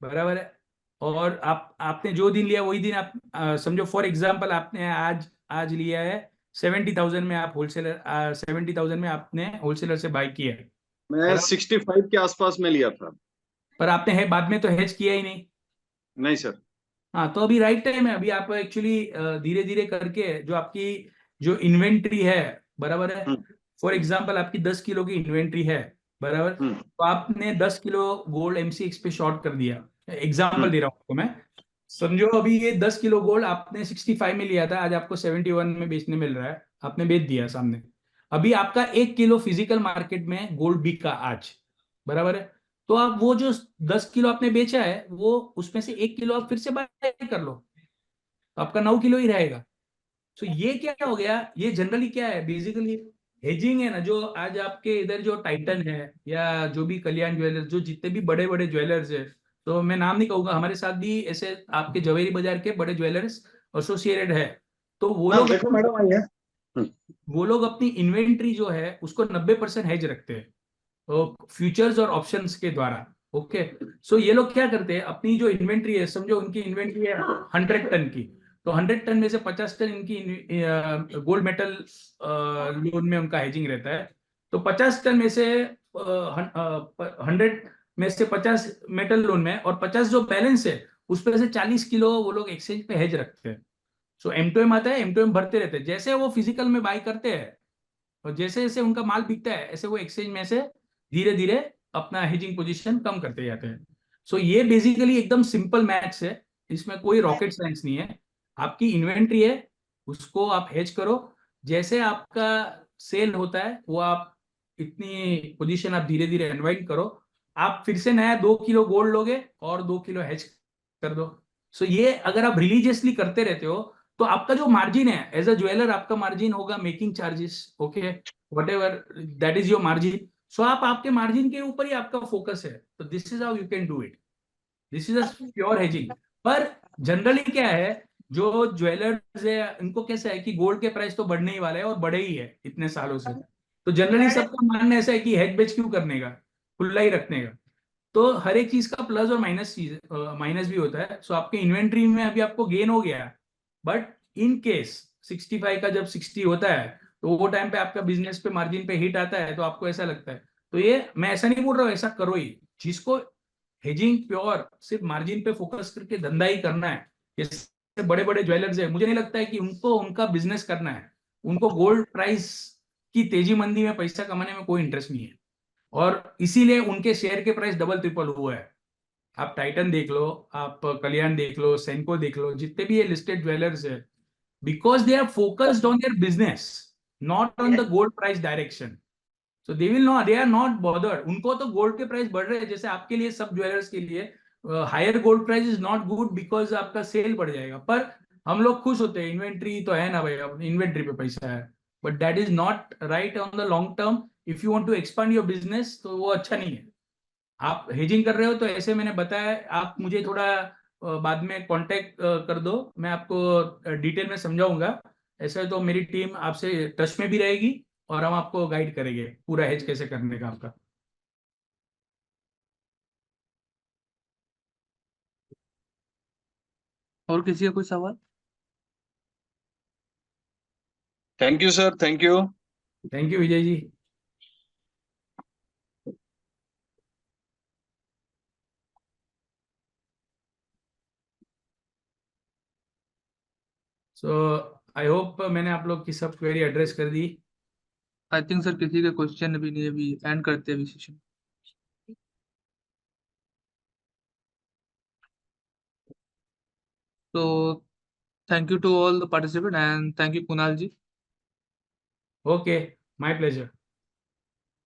बराबर है, और आपने जो दिन लिया वही दिन आप समझो फॉर एग्जांपल आपने आज आज लिया है 70,000 में, आप होलसेलर 70,000 में आपने होलसेलर से बाय किया है, मैं बराबर। 65 के आसपास में लिया था। पर आपने है बाद में तो हेज किया ही नहीं। नहीं सर। हाँ, तो अभी राइट टाइम है, अभी आप एक्चुअली धीरे धीरे करके जो आपकी जो इन्वेंट्री है, बराबर है, हम्म फॉर एग्जांपल आपकी 10 किलो की इन्वेंट्री है, बराबर, हम्म तो आपने 10 किलो गोल्ड एमसीएक्स पे शॉर्ट कर दिया, एग्जांपल दे रहा हूँ आपको मैं। समझो अभी ये 10 किलो गोल्ड आपने 65 में लिया था, आज आपको 71 में बेचने मिल रहा है, आपने बेच दिया सामने। अभी आपका 1 किलो फिजिकल मार्केट में गोल्ड बिका आज, बराबर है, तो आप वो जो 10 किलो आपने बेचा है वो उसमें से 1 किलो आप फिर से बाय कर लो, तो आपका 9 किलो ही रहेगा। तो ये क्या हो गया, ये जनरली क्या है, बेसिकली हेजिंग है ना, जो आज आपके इधर जो टाइटन है या जो भी कल्याण ज्वेलर्स, जो जितने भी बड़े बड़े ज्वेलर्स है, तो मैं नाम नहीं कहूंगा, हमारे साथ भी ऐसे आपके जवेरी बाजार के बड़े ज्वेलर्स एसोसिएटेड है, तो वो हाँ लोग देखो मैडम आई है। हम्म, वो लोग अपनी इन्वेंट्री जो है उसको 90% हेज रखते हैं, तो फ्यूचर्स और ऑप्शंस के द्वारा। ओके, सो ये लोग क्या करते हैं, अपनी जो इन्वेंट्री है, समझो उनकी इन्वेंट्री है 100 टन की, तो 100 टन में से 50 टन इनकी गोल्ड मेटल लोन में उनका हेजिंग रहता है, तो 50 टन में से 100 में से 50 मेटल लोन में, और 50 जो बैलेंस है उसमें से 40 किलो वो लोग एक्सचेंज पे हेज रखते हैं। सो M2M आता है, M2M भरते रहते हैं, जैसे वो फिजिकल में बाय करते हैं और जैसे जैसे उनका माल बिकता है ऐसे वो एक्सचेंज में से धीरे धीरे अपना हेजिंग पोजीशन कम करते जाते हैं। सो ये बेसिकली एकदम सिंपल मैथ्स है, इसमें कोई रॉकेट साइंस नहीं है। आपकी इन्वेंट्री है, उसको आप हेज करो, जैसे आपका सेल होता है वो आप इतनी पोजीशन आप धीरे धीरे अनवाइंड करो, आप फिर से नया 2 किलो गोल्ड लोगे और 2 किलो हेज कर दो। सो ये अगर आप रिलीजियसली करते रहते हो तो आपका जो मार्जिन है एज अ ज्वेलर, आपका मार्जिन होगा making charges, okay, whatever that is your margin. So आप आपके मार्जिन के ऊपर ही आपका फोकस है, तो this is how you can do it, this is a pure hedging. पर जनरली क्या है, जो ज्वेलर्स है इनको कैसा है कि गोल्ड के प्राइस तो बढ़ने ही वाला है और बढ़े ही है इतने सालों से, तो जनरली सबका मानना ऐसा है कि हेज बेच क्यों करने का, खुला ही रखने का। तो हर एक चीज का प्लस और माइनस चीज माइनस भी होता है। सो आपके इन्वेंट्री में अभी आपको गेन हो गया, बट इन केस 65 का जब 60 होता है तो वो टाइम पे आपका बिजनेस पे मार्जिन पे हिट आता है, तो आपको ऐसा लगता है, तो ये मैं ऐसा नहीं बोल रहा हूँ ऐसा करो ही, जिसको हेजिंग प्योर सिर्फ मार्जिन पे फोकस करके धंधा ही करना है, जैसे बड़े बड़े ज्वेलर्स है, मुझे नहीं लगता है कि उनको उनका बिजनेस करना है, उनको गोल्ड प्राइस की तेजी मंदी में पैसा कमाने में कोई इंटरेस्ट नहीं है, और इसीलिए उनके शेयर के प्राइस डबल ट्रिपल हुआ है। आप टाइटन देख लो, आप कल्याण देख लो, सेंको देख लो, जितने भी ये लिस्टेड ज्वेलर्स है, because they are focused on their business, not on the gold price direction, so they will not, they are not bothered, उनको तो गोल्ड के प्राइस बढ़ रहे हैं, जैसे आपके लिए सब ज्वेलर्स के लिए higher gold price is not good because आपका सेल बढ़ जाएगा, पर हम लोग खुश होते हैं, इन्वेंट्री तो है ना भाई, इन्वेंट्री पे पैसा है, but that is not right on the long term. If you want to expand your business तो वो अच्छा नहीं है। आप हेजिंग कर रहे हो तो ऐसे मैंने बताया, आप मुझे थोड़ा बाद में कांटेक्ट कर दो, मैं आपको डिटेल में समझाऊंगा, ऐसा है तो मेरी टीम आपसे टच में भी रहेगी और हम आपको गाइड करेंगे पूरा हेज कैसे करने का आपका। और किसी का कोई सवाल? Thank you sir, thank you. Thank you Vijay ji. So I hope मैंने आप लोग की सब क्वेरी एड्रेस कर दी। आई थिंक सर किसी के क्वेश्चन भी नहीं है, अभी एंड करते हैं अभी सेशन। तो thank you to all the participant and thank you Kunal ji. Okay, my pleasure.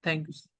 Thank you.